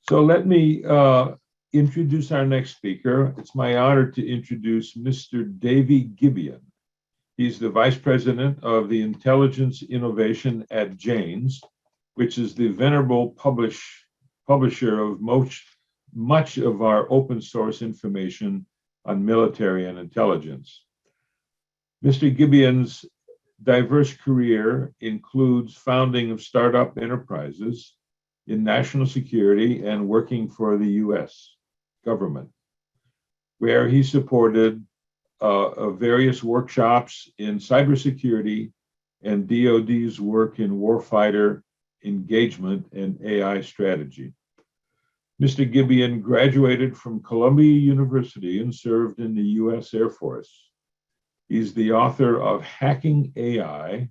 So let me introduce our next speaker. It's my honor to introduce Mr. Davey Gibian. He's the Vice President of the Intelligence Innovation at Janes, which is the venerable publisher of much of our open source information on military and intelligence. Mr. Gibian's diverse career includes founding of startup enterprises in national security and working for the US government, where he supported various workshops in cybersecurity and DoD's work in warfighter engagement and AI strategy. Mr. Gibian graduated from Columbia University and served in the US Air Force. He's the author of Hacking AI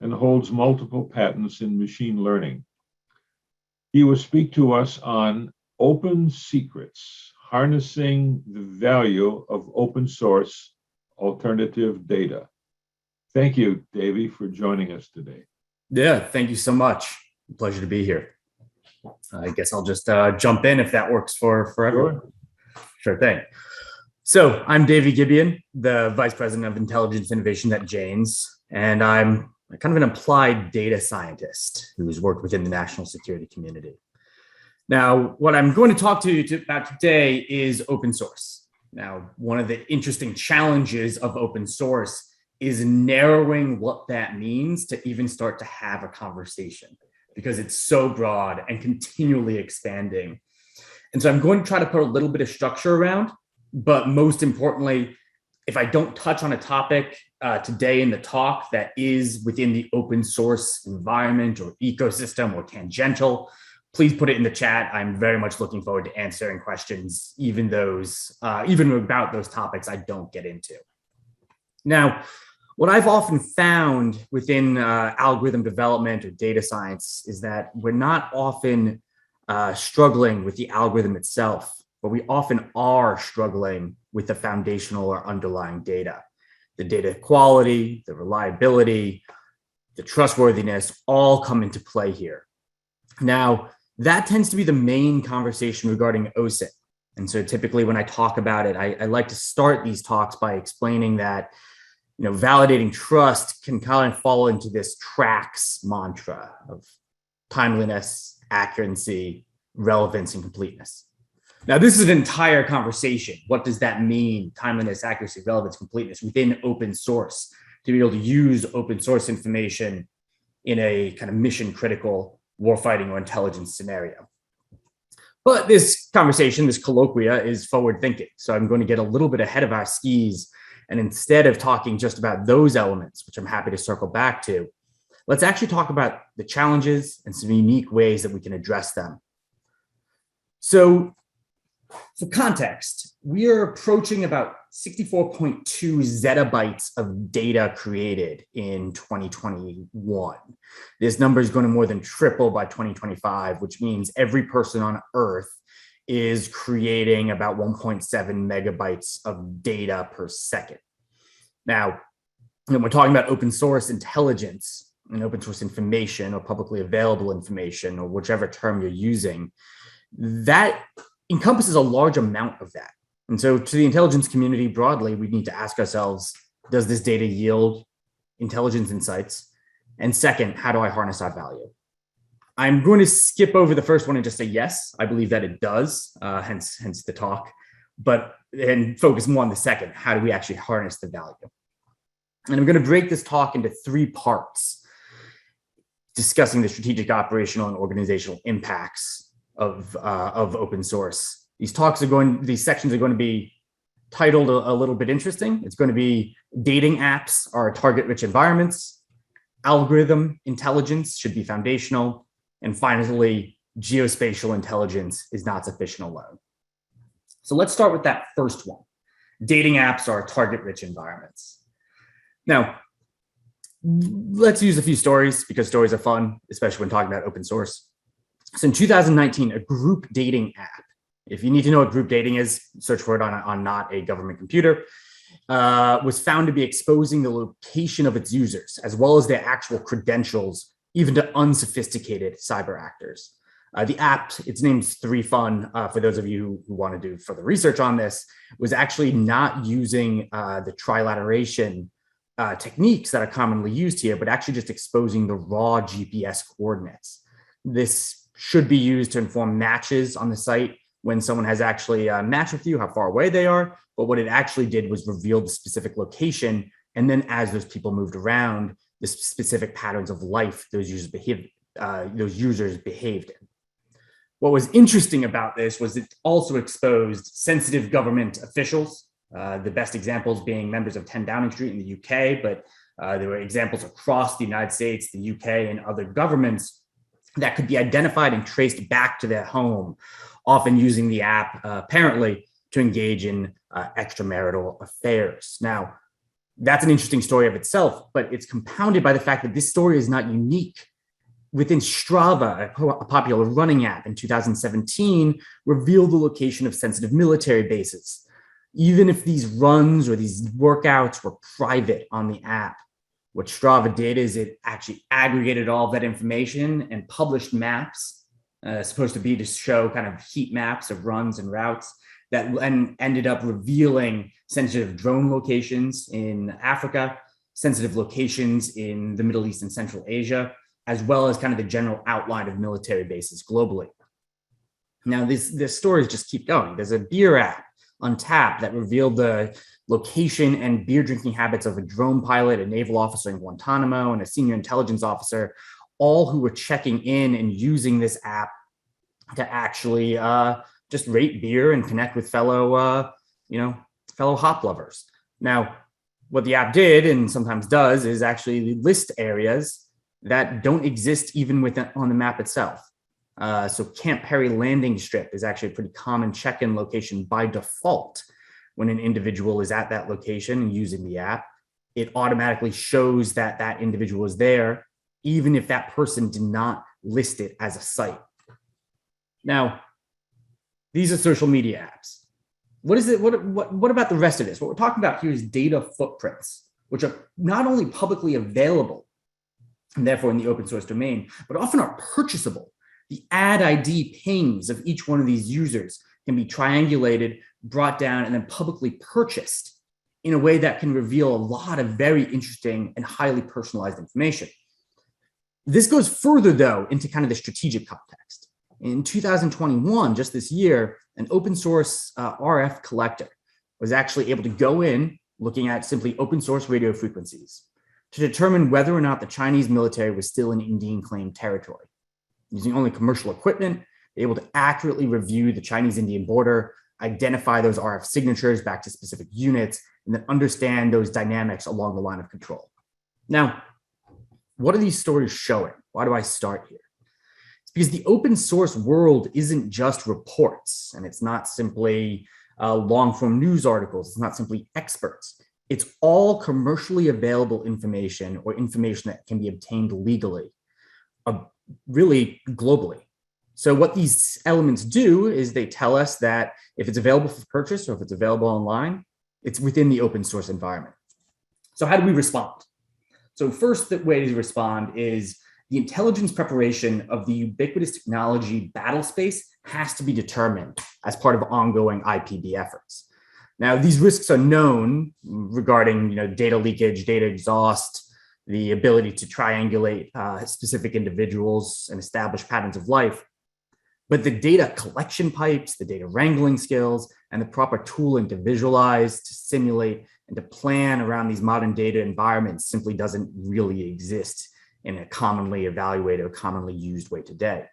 and holds multiple patents in machine learning. He will speak to us on open secrets, harnessing the value of open source alternative data. Thank you, Davey, for joining us today. Yeah, thank you so much. Pleasure to be here. I guess I'll just jump in if that works for everyone. Sure thing. So I'm Davey Gibian, the Vice President of Intelligence Innovation at Janes, and I'm kind of an applied data scientist who's worked within the national security community. Now, what I'm going to talk to you about today is open source. Now, one of the interesting challenges of open source is narrowing what that means to even start to have a conversation, because it's so broad and continually expanding. And so I'm going to try to put a little bit of structure around, but most importantly, if I don't touch on a topic today in the talk that is within the open source environment or ecosystem or tangential, please put it in the chat. I'm very much looking forward to answering questions, even about those topics I don't get into. Now, what I've often found within algorithm development or data science is that we're not often struggling with the algorithm itself, but we often are struggling with the foundational or underlying data. The data quality, the reliability, the trustworthiness all come into play here. Now, that tends to be the main conversation regarding OSINT. And so typically when I talk about it, I like to start these talks by explaining that validating trust can kind of fall into this TRACS mantra of timeliness, accuracy, relevance, and completeness. Now, this is an entire conversation. What does that mean? Timeliness, accuracy, relevance, completeness within open source, to be able to use open source information in a kind of mission critical warfighting or intelligence scenario. But this conversation, this colloquia, is forward thinking. So I'm going to get a little bit ahead of our skis. And instead of talking just about those elements, which I'm happy to circle back to, let's actually talk about the challenges and some unique ways that we can address them. So for context, we are approaching about 64.2 zettabytes of data created in 2021. This number is going to more than triple by 2025, which means every person on Earth is creating about 1.7 megabytes of data per second. Now, when we're talking about open source intelligence and open source information or publicly available information or whichever term you're using, that encompasses a large amount of that. And so to the intelligence community broadly, we need to ask ourselves, does this data yield intelligence insights? And second, how do I harness our value? I'm going to skip over the first one and just say yes, I believe that it does, hence the talk, and focus more on the second, how do we actually harness the value? And I'm going to break this talk into three parts, discussing the strategic, operational, and organizational impacts of open source. These sections are going to be titled a little bit interesting. It's going to be dating apps are target-rich environments, algorithm intelligence should be foundational, and finally, geospatial intelligence is not sufficient alone. So let's start with that first one. Dating apps are target-rich environments. Now, let's use a few stories because stories are fun, especially when talking about open source. So in 2019, a group dating app, if you need to know what group dating is, search for it on not a government computer, was found to be exposing the location of its users, as well as their actual credentials, even to unsophisticated cyber actors. The app, its name's 3Fun, for those of you who want to do further research on this, was actually not using the trilateration techniques that are commonly used here, but actually just exposing the raw GPS coordinates. This should be used to inform matches on the site when someone has actually matched with you, how far away they are. But what it actually did was reveal the specific location. And then as those people moved around, the specific patterns of life those users behaved in. What was interesting about this was it also exposed sensitive government officials, the best examples being members of 10 Downing Street in the UK, but there were examples across the United States, the UK, and other governments that could be identified and traced back to their home, often using the app apparently to engage in extramarital affairs. Now, that's an interesting story of itself, but it's compounded by the fact that this story is not unique. Within Strava, a popular running app in 2017, revealed the location of sensitive military bases, even if these runs or these workouts were private on the app. What Strava did is it actually aggregated all of that information and published maps, supposed to be to show kind of heat maps of runs and routes, that ended up revealing sensitive drone locations in Africa, sensitive locations in the Middle East and Central Asia, as well as kind of the general outline of military bases globally. Now, these stories just keep going. There's a beer app, Untapped, that revealed the location and beer drinking habits of a drone pilot, a naval officer in Guantanamo, and a senior intelligence officer, all who were checking in and using this app to actually just rate beer and connect with fellow hop lovers. Now, what the app did and sometimes does is actually list areas that don't exist even on the map itself. So Camp Perry Landing Strip is actually a pretty common check-in location by default. When an individual is at that location and using the app, it automatically shows that that individual is there, even if that person did not list it as a site. Now, these are social media apps. What is it? What about the rest of this? What we're talking about here is data footprints, which are not only publicly available, and therefore in the open source domain, but often are purchasable. The ad ID pings of each one of these users can be triangulated, brought down, and then publicly purchased in a way that can reveal a lot of very interesting and highly personalized information. This goes further, though, into kind of the strategic context. In 2021, just this year, an open source RF collector was actually able to go in looking at simply open source radio frequencies to determine whether or not the Chinese military was still in Indian claimed territory. Using only commercial equipment, they're able to accurately review the Chinese-Indian border, identify those RF signatures back to specific units, and then understand those dynamics along the line of control. Now, what are these stories showing? Why do I start here? It's because the open source world isn't just reports, and it's not simply long-form news articles. It's not simply experts. It's all commercially available information or information that can be obtained legally, really globally. So what these elements do is they tell us that if it's available for purchase or if it's available online, it's within the open source environment. So how do we respond? So first, the way to respond is the intelligence preparation of the ubiquitous technology battle space has to be determined as part of ongoing IPB efforts. Now, these risks are known regarding data leakage, data exhaust, the ability to triangulate specific individuals and establish patterns of life. But the data collection pipes, the data wrangling skills, and the proper tooling to visualize, to simulate, and to plan around these modern data environments simply doesn't really exist in a commonly evaluated or commonly used way today.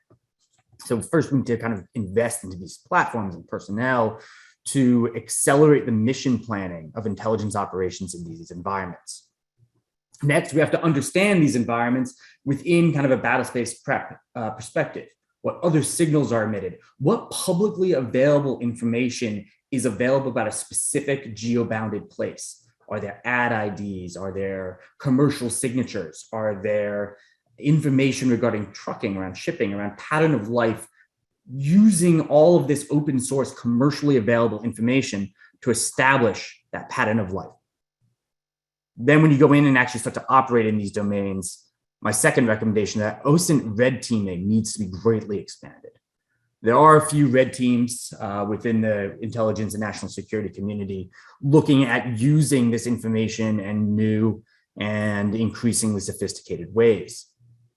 So first, we need to kind of invest into these platforms and personnel to accelerate the mission planning of intelligence operations in these environments. Next, we have to understand these environments within kind of a battle space prep perspective. What other signals are emitted? What publicly available information is available about a specific geo-bounded place? Are there ad IDs? Are there commercial signatures? Are there information regarding trucking, around shipping, around pattern of life, using all of this open source commercially available information to establish that pattern of life? Then when you go in and actually start to operate in these domains, my second recommendation, that OSINT red teaming needs to be greatly expanded. There are a few red teams within the intelligence and national security community looking at using this information in new and increasingly sophisticated ways.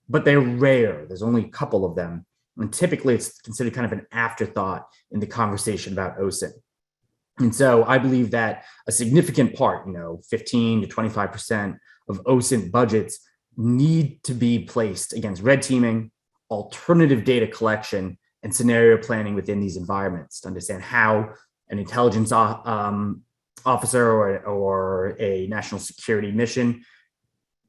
But they're rare. There's only a couple of them. And typically it's considered kind of an afterthought in the conversation about OSINT. And so I believe that a significant part, 15 to 25% of OSINT budgets need to be placed against red teaming, alternative data collection, and scenario planning within these environments to understand how an intelligence officer or a national security mission,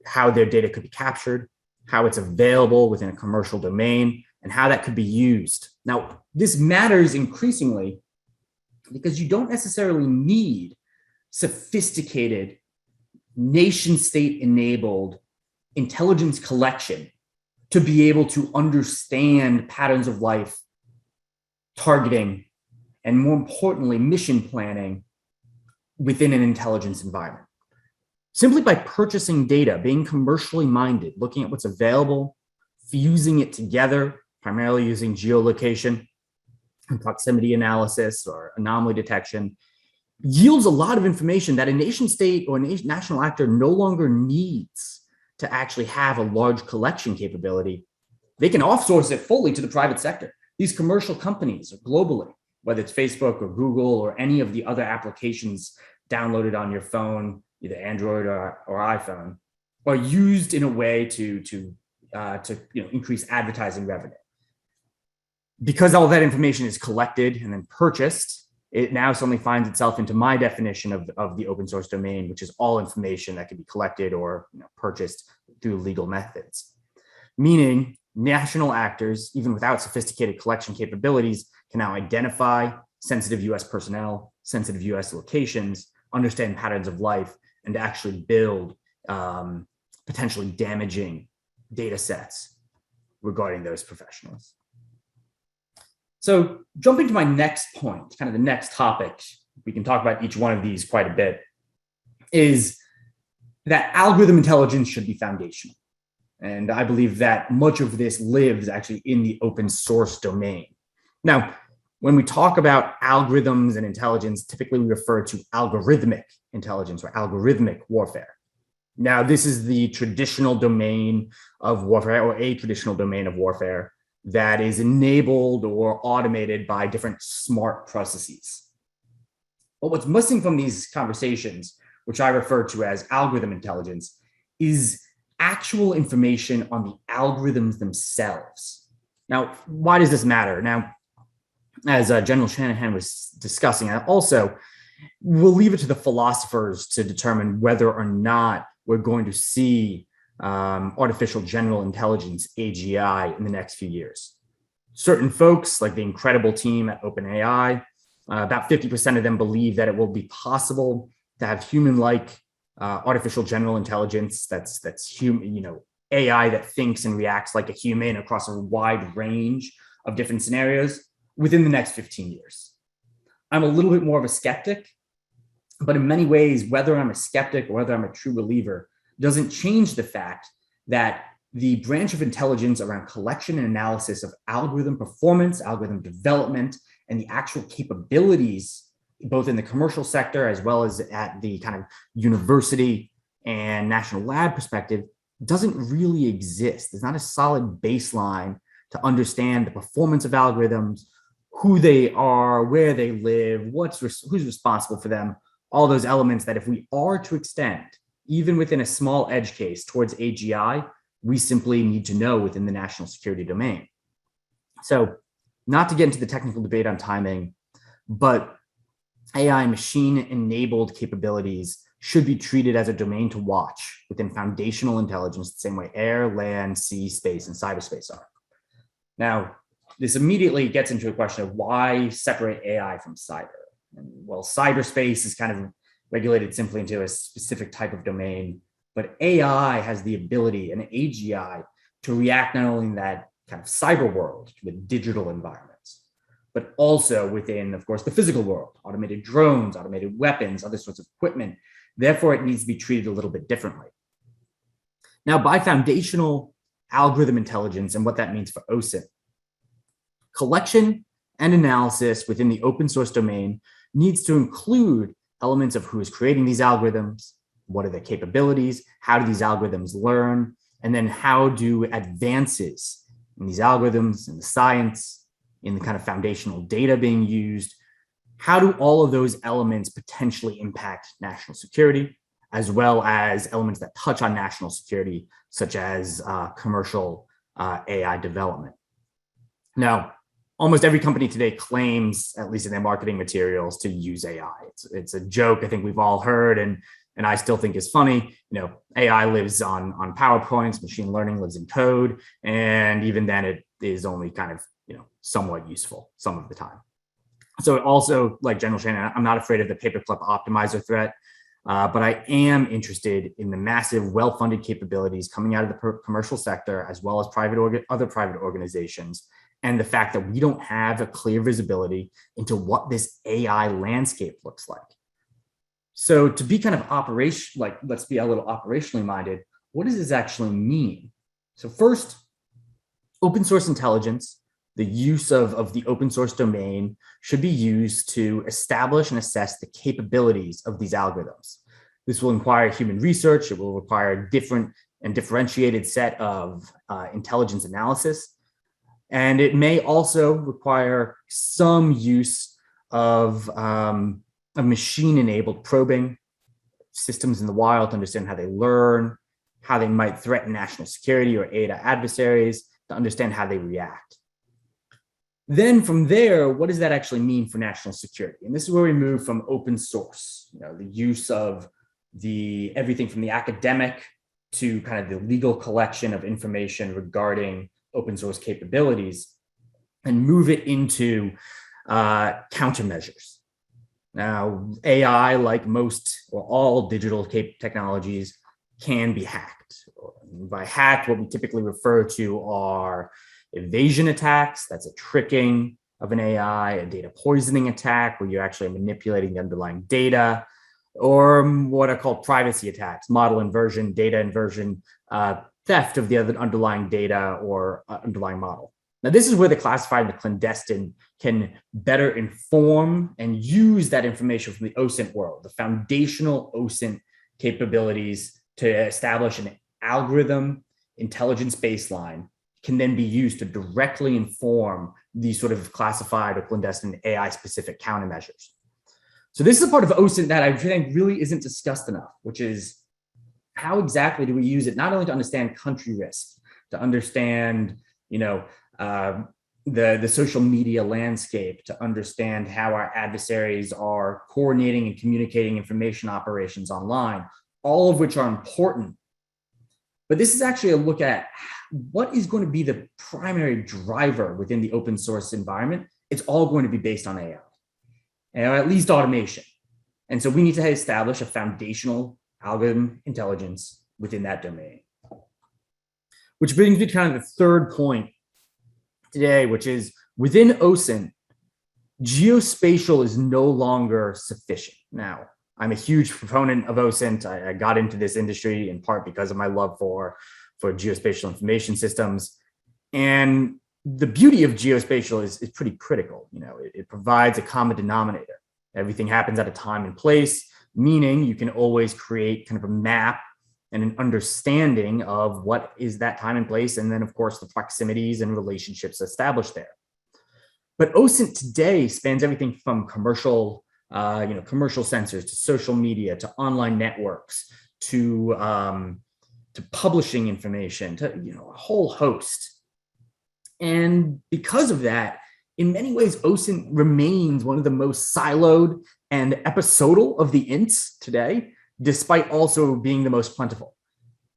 how their data could be captured, how it's available within a commercial domain, and how that could be used. Now, this matters increasingly because you don't necessarily need sophisticated nation-state enabled intelligence collection to be able to understand patterns of life, targeting, and more importantly, mission planning within an intelligence environment. Simply by purchasing data, being commercially minded, looking at what's available, fusing it together, primarily using geolocation and proximity analysis or anomaly detection, yields a lot of information that a nation state or a national actor no longer needs to actually have a large collection capability. They can offsource it fully to the private sector. These commercial companies globally, whether it's Facebook or Google or any of the other applications downloaded on your phone, either Android or iPhone, are used in a way to increase advertising revenue. Because all that information is collected and then purchased, it now suddenly finds itself into my definition of the open source domain, which is all information that can be collected or purchased through legal methods. Meaning national actors, even without sophisticated collection capabilities, can now identify sensitive US personnel, sensitive US locations, understand patterns of life, and actually build potentially damaging data sets regarding those professionals. So jumping to my next point, kind of the next topic, we can talk about each one of these quite a bit, is that algorithm intelligence should be foundational. And I believe that much of this lives actually in the open source domain. Now, when we talk about algorithms and intelligence, typically we refer to algorithmic intelligence or algorithmic warfare. Now, this is the traditional domain of warfare, or a traditional domain of warfare, that is enabled or automated by different smart processes. But what's missing from these conversations, which I refer to as algorithm intelligence, is actual information on the algorithms themselves. Now, why does this matter? Now, as General Shanahan was discussing, I also will leave it to the philosophers to determine whether or not we're going to see artificial general intelligence, AGI, in the next few years. Certain folks, like the incredible team at OpenAI, about 50% of them believe that it will be possible to have human-like artificial general intelligence that's human, AI that thinks and reacts like a human across a wide range of different scenarios within the next 15 years. I'm a little bit more of a skeptic, but in many ways, whether I'm a skeptic or whether I'm a true believer doesn't change the fact that the branch of intelligence around collection and analysis of algorithm performance, algorithm development, and the actual capabilities, both in the commercial sector as well as at the kind of university and national lab perspective, doesn't really exist. There's not a solid baseline to understand the performance of algorithms, who they are, where they live, who's responsible for them, all those elements that if we are to extend, even within a small edge case towards AGI, we simply need to know within the national security domain. So not to get into the technical debate on timing, but AI machine-enabled capabilities should be treated as a domain to watch within foundational intelligence, the same way air, land, sea, space, and cyberspace are. Now, this immediately gets into a question of why separate AI from cyber. And, well, cyberspace is kind of regulated simply into a specific type of domain, but AI has the ability, and AGI, to react not only in that kind of cyber world with digital environments, but also within, of course, the physical world, automated drones, automated weapons, other sorts of equipment. Therefore, it needs to be treated a little bit differently. Now, by foundational algorithm intelligence and what that means for OSINT, collection and analysis within the open source domain needs to include elements of who is creating these algorithms, what are the capabilities, how do these algorithms learn, and then how do advances in these algorithms, in the science, in the kind of foundational data being used, how do all of those elements potentially impact national security, as well as elements that touch on national security, such as commercial AI development. Now, almost every company today claims, at least in their marketing materials, to use AI. It's a joke I think we've all heard, and I still think is funny. AI lives on PowerPoints, machine learning lives in code, and even then it is only kind of somewhat useful some of the time. So also, like General Shannon, I'm not afraid of the paperclip optimizer threat, but I am interested in the massive, well-funded capabilities coming out of the commercial sector, as well as other private organizations, and the fact that we don't have a clear visibility into what this AI landscape looks like. So to be kind of let's be a little operationally minded, what does this actually mean? So first, open source intelligence, the use of the open source domain should be used to establish and assess the capabilities of these algorithms. This will require human research. It will require a different and differentiated set of intelligence analysis. And it may also require some use of a machine-enabled probing, systems in the wild to understand how they learn, how they might threaten national security or aid adversaries, to understand how they react. Then from there, what does that actually mean for national security? And this is where we move from open source, the use of everything from the academic to kind of the legal collection of information regarding open source capabilities, and move it into countermeasures. Now, AI, like most or all digital technologies, can be hacked. By hacked, what we typically refer to are evasion attacks. That's a tricking of an AI, a data poisoning attack, where you're actually manipulating the underlying data, or what are called privacy attacks, model inversion, data inversion, theft of the other underlying data or underlying model. Now, this is where the classified and the clandestine can better inform and use that information from the OSINT world, the foundational OSINT capabilities to establish an algorithm intelligence baseline can then be used to directly inform these sort of classified or clandestine AI-specific countermeasures. So this is a part of OSINT that I think really isn't discussed enough, which is how exactly do we use it, not only to understand country risk, to understand, the social media landscape, to understand how our adversaries are coordinating and communicating information operations online, all of which are important. But this is actually a look at what is going to be the primary driver within the open source environment. It's all going to be based on AI, or at least automation. And so we need to establish a foundational algorithm intelligence within that domain. Which brings me to kind of the third point today, which is within OSINT, geospatial is no longer sufficient. Now, I'm a huge proponent of OSINT. I got into this industry in part because of my love for geospatial information systems. And the beauty of geospatial is pretty critical. It provides a common denominator. Everything happens at a time and place, meaning you can always create kind of a map and an understanding of what is that time and place, and then of course the proximities and relationships established there. But OSINT today spans everything from commercial sensors to social media to online networks to publishing information to a whole host. And because of that, in many ways, OSINT remains one of the most siloed and episodal of the ints today, despite also being the most plentiful.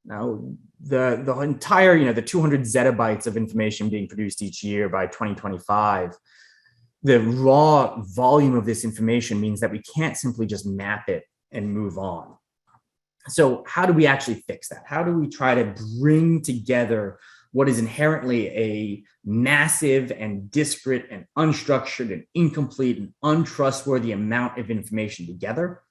Now, the entire, the 200 zettabytes of information being produced each year by 2025, the raw volume of this information means that we can't simply just map it and move on. So how do we actually fix that? How do we try to bring together what is inherently a massive and disparate and unstructured and incomplete and untrustworthy amount of information together?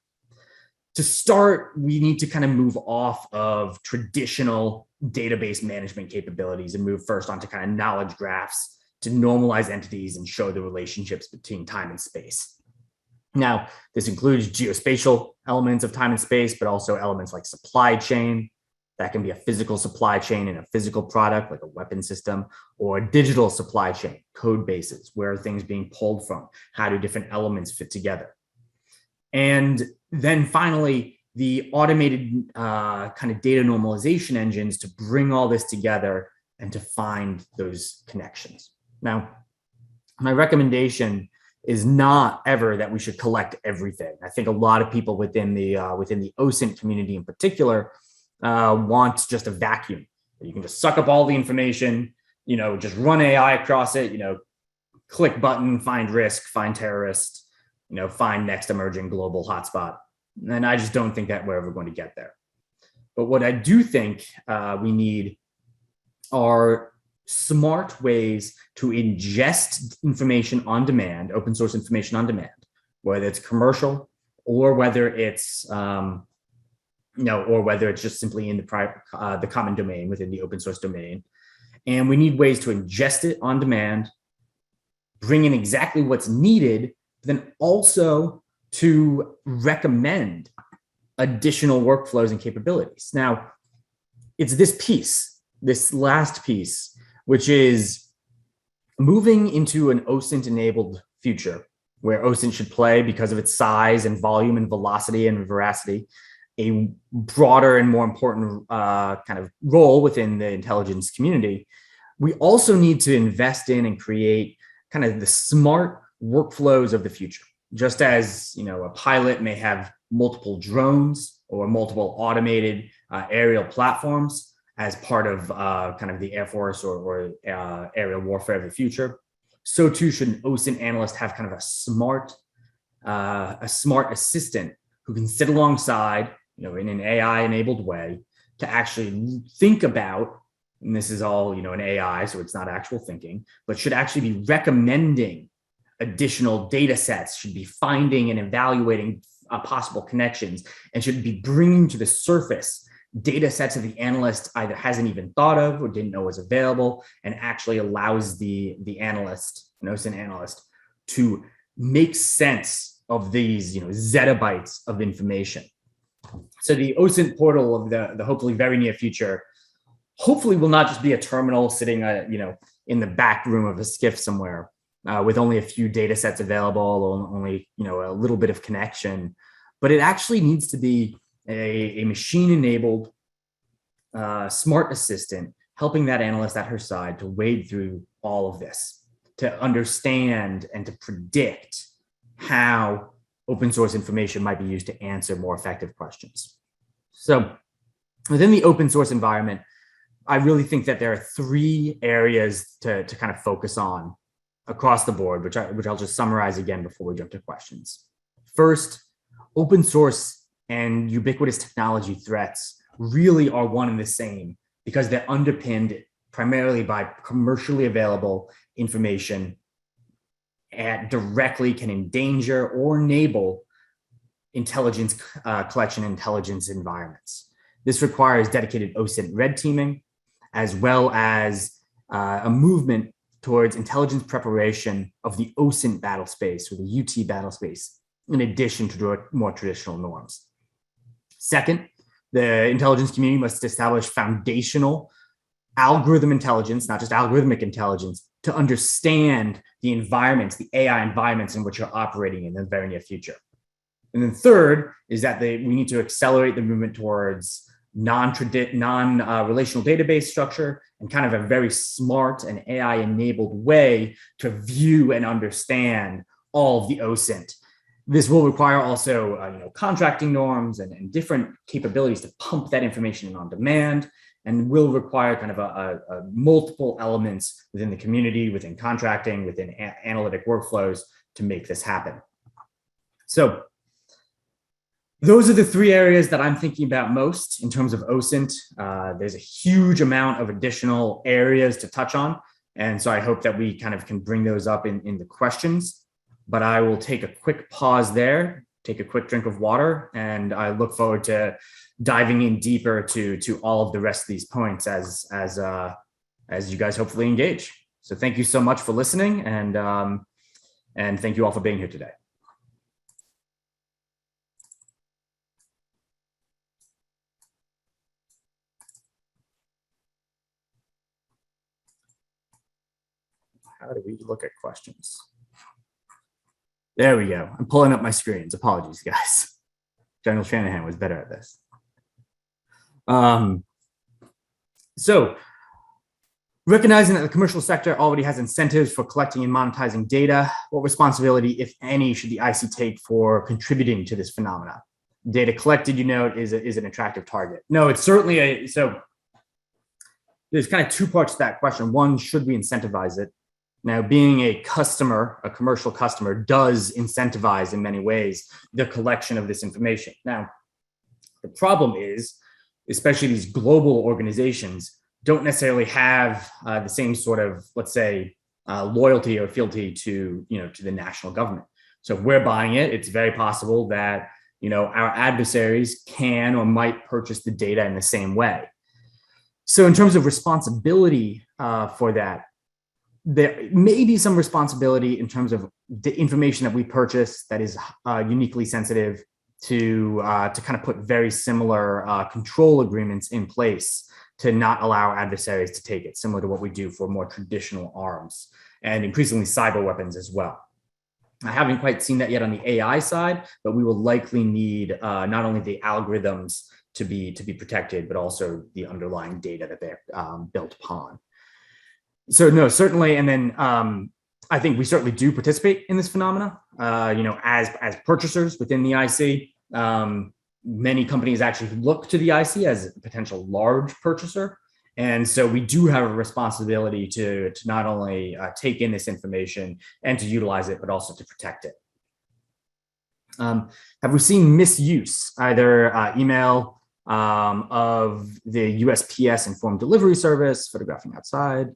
To start, we need to kind of move off of traditional database management capabilities and move first onto kind of knowledge graphs to normalize entities and show the relationships between time and space. Now, this includes geospatial elements of time and space, but also elements like supply chain. That can be a physical supply chain and a physical product like a weapon system, or a digital supply chain, code bases, where are things being pulled from? How do different elements fit together? And then finally, the automated kind of data normalization engines to bring all this together and to find those connections. Now, my recommendation is not ever that we should collect everything. I think a lot of people within the OSINT community in particular want just a vacuum. You can just suck up all the information, just run AI across it, click button, find risk, find terrorist, find next emerging global hotspot. And I just don't think that we're ever going to get there. But what I do think we need are smart ways to ingest information on demand, open source information on demand, whether it's commercial or whether it's or whether it's just simply in the common domain within the open source domain. And we need ways to ingest it on demand, bring in exactly what's needed, but then also to recommend additional workflows and capabilities. Now, it's this last piece, which is moving into an OSINT-enabled future, where OSINT should play, because of its size and volume and velocity and veracity, a broader and more important kind of role within the intelligence community. We also need to invest in and create kind of the smart workflows of the future. Just as a pilot may have multiple drones or multiple automated aerial platforms as part of kind of the Air Force or aerial warfare of the future, so too should an OSINT analyst have kind of a smart assistant who can sit alongside, in an AI-enabled way, to actually think about, and this is all, an AI, so it's not actual thinking, but should actually be recommending additional data sets, should be finding and evaluating possible connections, and should be bringing to the surface data sets that the analyst either hasn't even thought of or didn't know was available, and actually allows the analyst, an OSINT analyst, to make sense of these zettabytes of information. So the OSINT portal of the hopefully very near future hopefully will not just be a terminal sitting in the back room of a skiff somewhere with only a few data sets available, or only a little bit of connection, but it actually needs to be a machine-enabled smart assistant helping that analyst at her side to wade through all of this, to understand and to predict how open source information might be used to answer more effective questions. So within the open source environment, I really think that there are three areas to kind of focus on across the board, which I'll just summarize again before we jump to questions. First, open source and ubiquitous technology threats really are one and the same, because they're underpinned primarily by commercially available information and directly can endanger or enable intelligence collection intelligence environments. This requires dedicated OSINT red teaming, as well as a movement towards intelligence preparation of the OSINT battle space, or the UT battle space, in addition to more traditional norms. Second, the intelligence community must establish foundational algorithm intelligence, not just algorithmic intelligence, to understand the environments, the AI environments in which you're operating in the very near future. And then third is that we need to accelerate the movement towards non-relational database structure and kind of a very smart and AI-enabled way to view and understand all of the OSINT. This will require also contracting norms and different capabilities to pump that information in on demand, and will require kind of a multiple elements within the community, within contracting, within analytic workflows to make this happen. So those are the three areas that I'm thinking about most in terms of OSINT. There's a huge amount of additional areas to touch on, and so I hope that we kind of can bring those up in the questions. But I will take a quick pause there, take a quick drink of water, and I look forward to diving in deeper to all of the rest of these points as you guys hopefully engage. So thank you so much for listening, and thank you all for being here today. How do we look at questions? There we go. I'm pulling up my screens. Apologies, guys. General Shanahan was better at this. So recognizing that the commercial sector already has incentives for collecting and monetizing data, what responsibility, if any, should the IC take for contributing to this phenomena? Data collected, you note, is an attractive target. No, it's certainly so there's kind of two parts to that question. One, should we incentivize it? Now, being a customer, a commercial customer, does incentivize in many ways the collection of this information. Now, the problem is, especially these global organizations don't necessarily have the same sort of, let's say, loyalty or fealty to the national government. So if we're buying it, it's very possible that our adversaries can or might purchase the data in the same way. So in terms of responsibility for that, there may be some responsibility in terms of the information that we purchase that is uniquely sensitive to kind of put very similar control agreements in place to not allow adversaries to take it, similar to what we do for more traditional arms and increasingly cyber weapons as well. I haven't quite seen that yet on the AI side, but we will likely need not only the algorithms to be protected, but also the underlying data that they're built upon. So no, certainly, and then I think we certainly do participate in this phenomena. As purchasers within the IC, many companies actually look to the IC as a potential large purchaser, and so we do have a responsibility to not only take in this information and to utilize it, but also to protect it. Have we seen misuse, either email of the USPS informed delivery service, photographing outside?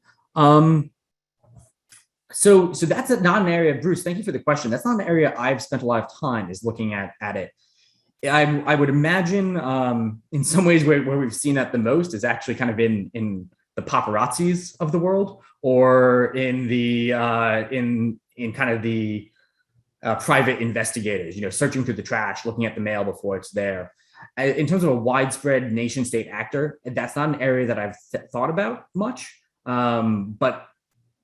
So that's not an area, Bruce, thank you for the question. That's not an area I've spent a lot of time is looking at it. I would imagine in some ways where we've seen that the most is actually kind of in the paparazzis of the world, or in the in kind of the private investigators, searching through the trash, looking at the mail before it's there. In terms of a widespread nation state actor, that's not an area that I've thought about much. But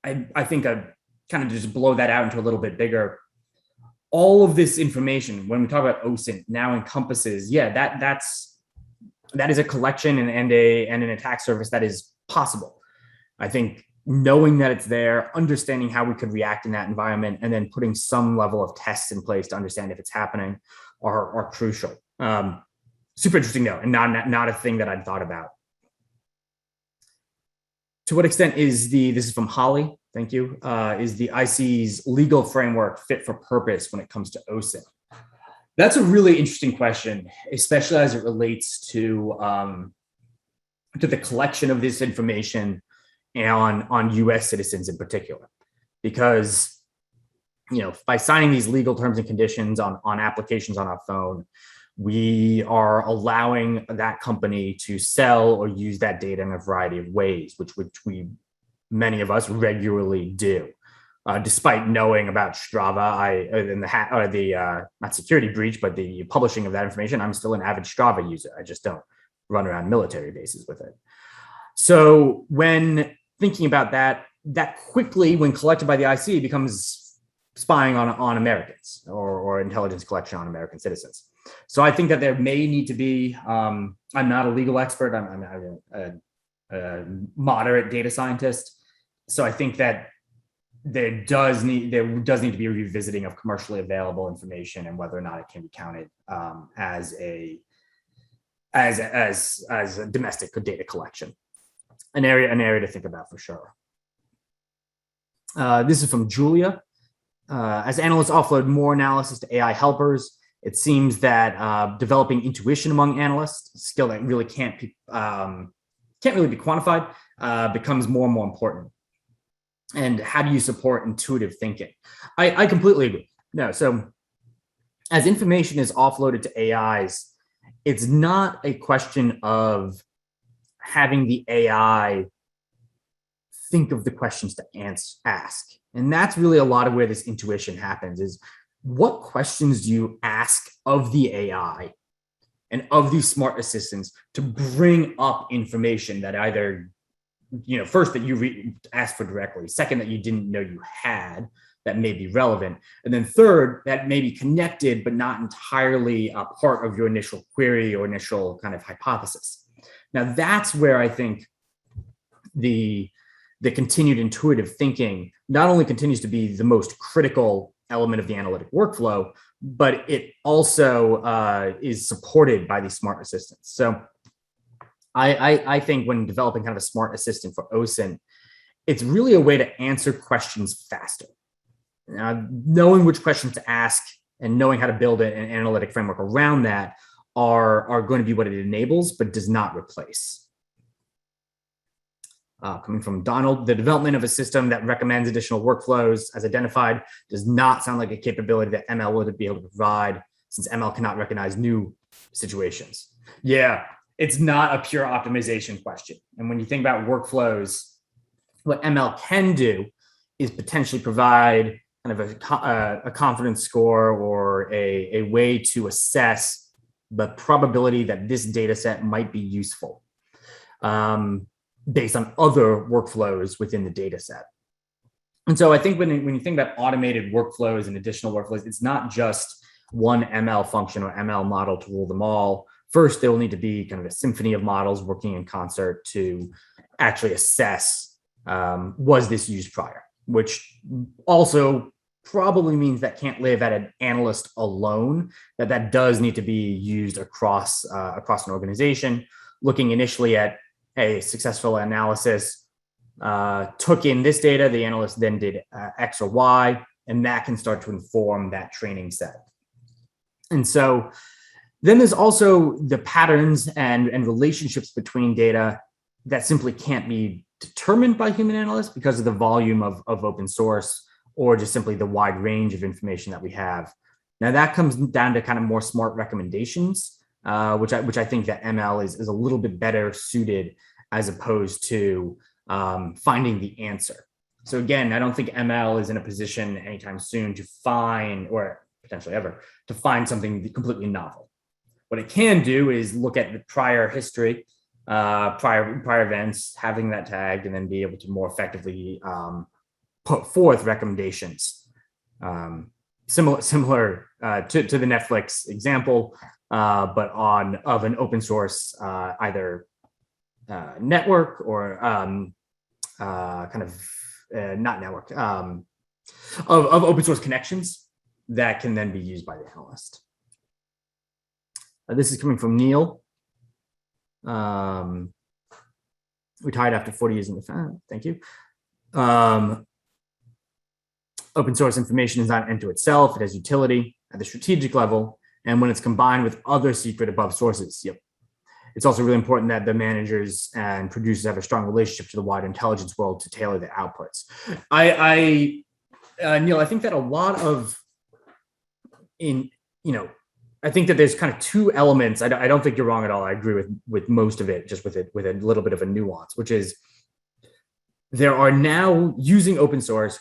I think I'd kind of just blow that out into a little bit bigger. All of this information, when we talk about OSINT, now encompasses, that is a collection and an attack surface that is possible. I think knowing that it's there, understanding how we could react in that environment, and then putting some level of tests in place to understand if it's happening are crucial. Super interesting though, and not a thing that I'd thought about. To what extent is this is from Holly, thank you, is the IC's legal framework fit for purpose when it comes to OSINT? That's a really interesting question, especially as it relates to the collection of this information on US citizens in particular. Because, by signing these legal terms and conditions on applications on our phone, we are allowing that company to sell or use that data in a variety of ways, which many of us regularly do. Despite knowing about Strava, not security breach, but the publishing of that information, I'm still an avid Strava user. I just don't run around military bases with it. So when thinking about that quickly, when collected by the IC, becomes spying on Americans or intelligence collection on American citizens. So I think that there may need to be, I'm not a legal expert, I'm a moderate data scientist. So I think that there does need to be a revisiting of commercially available information and whether or not it can be counted as a domestic data collection. An area to think about for sure. This is from Julia. As analysts offload more analysis to AI helpers, it seems that developing intuition among analysts, a skill that really can't really be quantified, becomes more and more important. And how do you support intuitive thinking? I completely agree. No, so as information is offloaded to AIs, it's not a question of having the AI think of the questions to ask. And that's really a lot of where this intuition happens, is what questions do you ask of the AI and of these smart assistants to bring up information that either, first that you asked for directly, second that you didn't know you had that may be relevant, and then third that may be connected but not entirely a part of your initial query or initial kind of hypothesis. Now that's where I think the continued intuitive thinking not only continues to be the most critical element of the analytic workflow, but it also is supported by these smart assistants. So I think when developing kind of a smart assistant for OSINT, it's really a way to answer questions faster. Knowing which questions to ask and knowing how to build an analytic framework around that are going to be what it enables, but does not replace. Coming from Donald, the development of a system that recommends additional workflows as identified does not sound like a capability that ML would be able to provide, since ML cannot recognize new situations. Yeah, it's not a pure optimization question. And when you think about workflows, what ML can do is potentially provide kind of a confidence score or a way to assess the probability that this data set might be useful. Based on other workflows within the data set. And so I think when you think about automated workflows and additional workflows, it's not just one ML function or ML model to rule them all. First, there will need to be kind of a symphony of models working in concert to actually assess, was this used prior, which also probably means that can't live at an analyst alone, that does need to be used across an organization, looking initially at a successful analysis, took in this data, the analyst then did X or Y, and that can start to inform that training set. And so then there's also the patterns and relationships between data that simply can't be determined by human analysts because of the volume of open source or just simply the wide range of information that we have. Now that comes down to kind of more smart recommendations, which I think that ML is a little bit better suited as opposed to finding the answer. So again, I don't think ML is in a position anytime soon to find, or potentially ever, to find something completely novel. What it can do is look at the prior history, prior events, having that tagged, and then be able to more effectively put forth recommendations. Similar to the Netflix example, but of an open source either network or kind of not network of open source connections that can then be used by the analyst. This is coming from Neil. Retired after 40 years in the firm. Thank you. Open source information is not an end to itself. It has utility at the strategic level, and when it's combined with other secret above sources. Yep. It's also really important that the managers and producers have a strong relationship to the wider intelligence world to tailor their outputs. Neil, I think that a lot of I think that there's kind of two elements. I don't think you're wrong at all. I agree with most of it, just with a little bit of a nuance, which is there are now, using open source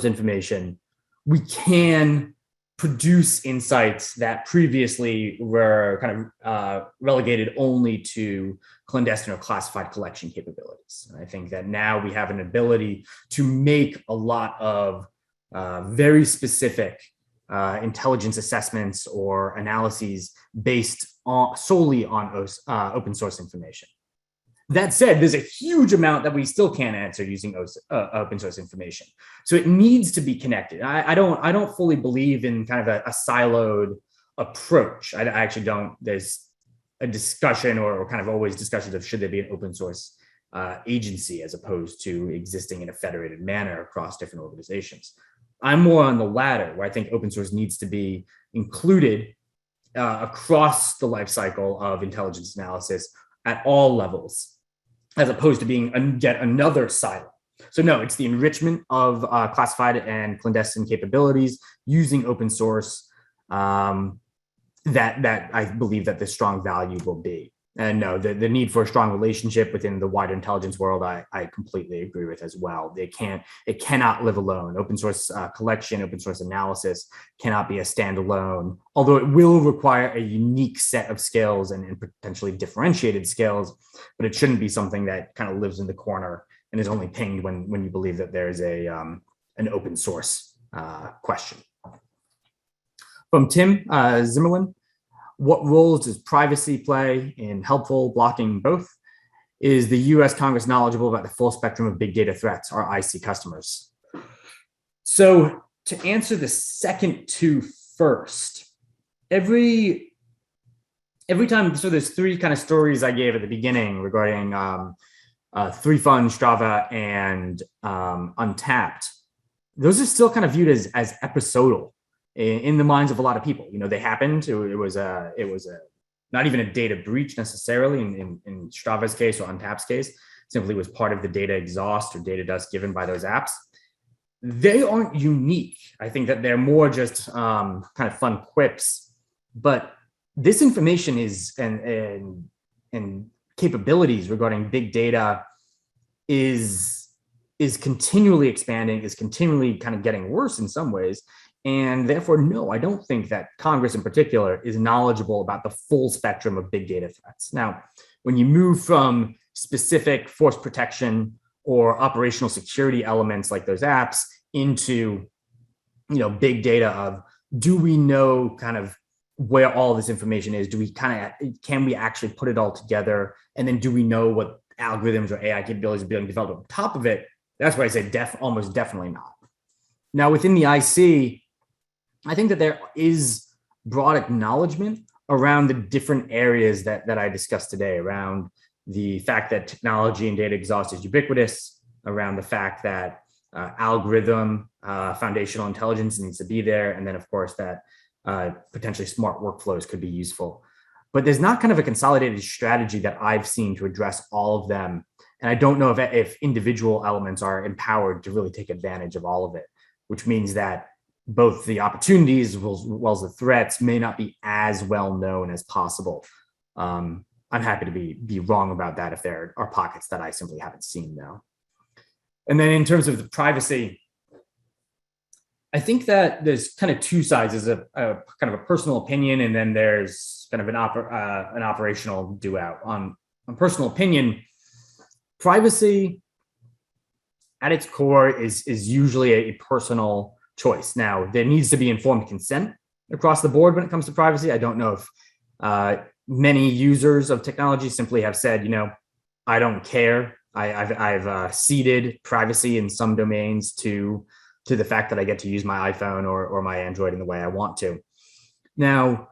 information, we can produce insights that previously were kind of relegated only to clandestine or classified collection capabilities. And I think that now we have an ability to make a lot of very specific intelligence assessments or analyses based solely on open source information. That said, there's a huge amount that we still can't answer using open source information. So it needs to be connected. I don't fully believe in kind of a siloed approach. I actually don't. There's a discussion or kind of always discussions of should there be an open source agency as opposed to existing in a federated manner across different organizations. I'm more on the latter, where I think open source needs to be included across the life cycle of intelligence analysis at all levels, as opposed to being yet another silo. So no, it's the enrichment of classified and clandestine capabilities using open source that I believe that the strong value will be. And no, the need for a strong relationship within the wider intelligence world, I completely agree with as well. It cannot live alone. Open source collection, open source analysis cannot be a standalone, although it will require a unique set of skills and potentially differentiated skills, but it shouldn't be something that kind of lives in the corner and is only pinged when you believe that there is an open source question. From Tim Zimmerlin, what roles does privacy play in helpful blocking both? Is the US Congress knowledgeable about the full spectrum of big data threats, our IC customers? So to answer the second two first, every time, so there's three kind of stories I gave at the beginning regarding 3Fund, Strava, and Untapped. Those are still kind of viewed as episodal in the minds of a lot of people. You know, they happened. It was not even a data breach necessarily in Strava's case or Untapped's case. Simply was part of the data exhaust or data dust given by those apps. They aren't unique. I think that they're more just kind of fun quips. But this information is and capabilities regarding big data is continually expanding, is continually kind of getting worse in some ways. And therefore, no, I don't think that Congress in particular is knowledgeable about the full spectrum of big data threats. Now, when you move from specific force protection or operational security elements like those apps into, big data of, do we know kind of where all this information is? Do we can we actually put it all together? And then do we know what algorithms or AI capabilities are being developed on top of it? That's why I say almost definitely not. Now, within the IC, I think that there is broad acknowledgement around the different areas that I discussed today, around the fact that technology and data exhaust is ubiquitous, around the fact that algorithm, foundational intelligence needs to be there, and then of course that potentially smart workflows could be useful. But there's not kind of a consolidated strategy that I've seen to address all of them. And I don't know if individual elements are empowered to really take advantage of all of it, which means that both the opportunities as well as the threats may not be as well known as possible. I'm happy to be wrong about that if there are pockets that I simply haven't seen now. And then in terms of the privacy, I think that there's kind of two sides. There's a kind of a personal opinion, and then there's kind of an operational do-out. On personal opinion, privacy at its core is usually a personal choice. Now, there needs to be informed consent across the board when it comes to privacy. I don't know if many users of technology simply have said, I don't care. I've ceded privacy in some domains to the fact that I get to use my iPhone or my Android in the way I want to. Now,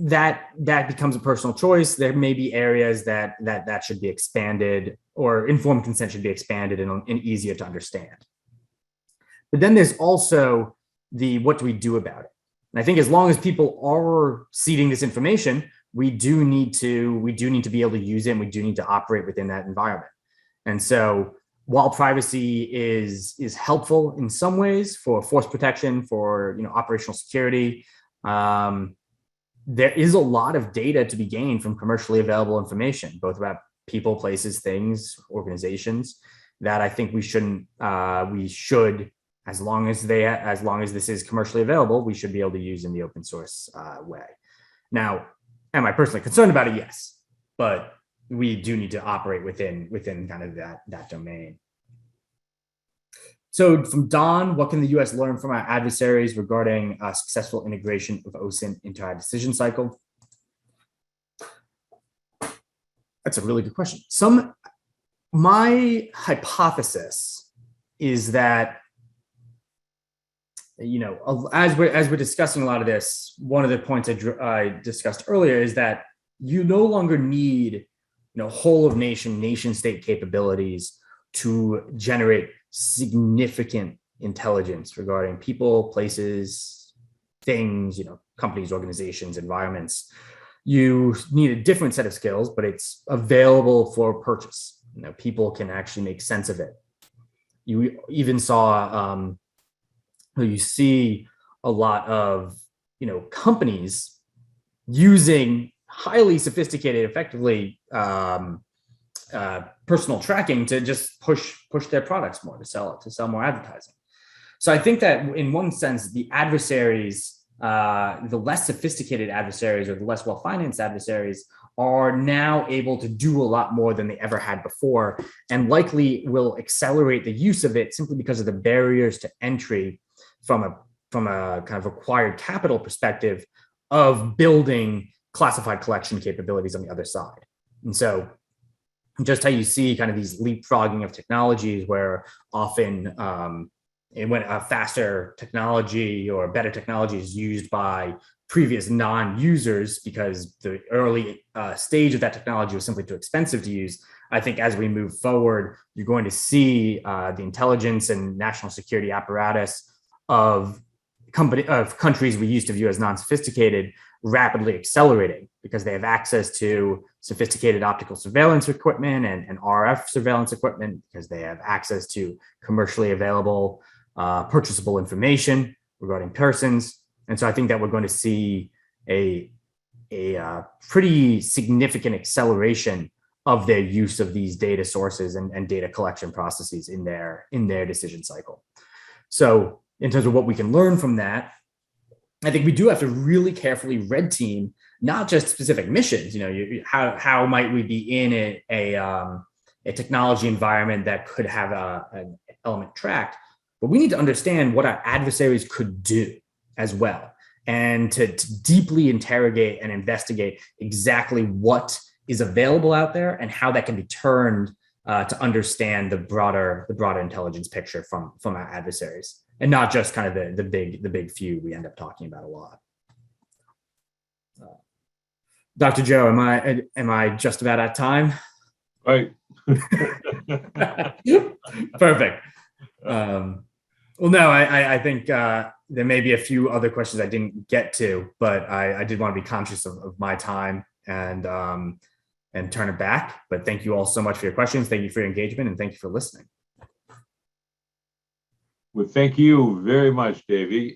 that becomes a personal choice. There may be areas that should be expanded, or informed consent should be expanded and easier to understand. But then there's also the what do we do about it? And I think as long as people are ceding this information, we do need to be able to use it, and we do need to operate within that environment. And so while privacy is helpful in some ways for force protection, for operational security, there is a lot of data to be gained from commercially available information, both about people, places, things, organizations, that I think we should, as long as this is commercially available, we should be able to use in the open source way. Now, am I personally concerned about it? Yes, but we do need to operate within kind of that domain. So from Don, what can the US learn from our adversaries regarding successful integration of OSINT into our decision cycle? That's a really good question. My hypothesis is that, as we're discussing a lot of this, one of the points I discussed earlier is that you no longer need, whole of nation state capabilities to generate significant intelligence regarding people, places, things, companies, organizations, environments. You need a different set of skills, but it's available for purchase. People can actually make sense of it. You even saw, you see a lot of, companies using highly sophisticated, effectively personal tracking to just push their products more, to sell more advertising. So I think that in one sense, the adversaries, the less sophisticated adversaries or the less well-financed adversaries are now able to do a lot more than they ever had before, and likely will accelerate the use of it simply because of the barriers to entry from a kind of acquired capital perspective of building classified collection capabilities on the other side. And so just how you see kind of these leapfrogging of technologies where often when a faster technology or better technology is used by previous non-users because the early stage of that technology was simply too expensive to use. I think as we move forward, you're going to see the intelligence and national security apparatus of countries we used to view as non-sophisticated rapidly accelerating because they have access to sophisticated optical surveillance equipment and RF surveillance equipment, because they have access to commercially available purchasable information regarding persons. And so I think that we're going to see a pretty significant acceleration of their use of these data sources and data collection processes in their decision cycle. So in terms of what we can learn from that, I think we do have to really carefully red team not just specific missions. How might we be in a technology environment that could have an element tracked, but we need to understand what our adversaries could do as well, and to deeply interrogate and investigate exactly what is available out there and how that can be turned to understand the broader intelligence picture from our adversaries, and not just kind of the big few we end up talking about a lot. Dr. Joe, am I just about at time? Right. Perfect. Well, no, I think there may be a few other questions I didn't get to, but I did want to be conscious of my time and turn it back. But thank you all so much for your questions. Thank you for your engagement, and thank you for listening. Well, thank you very much, Davey.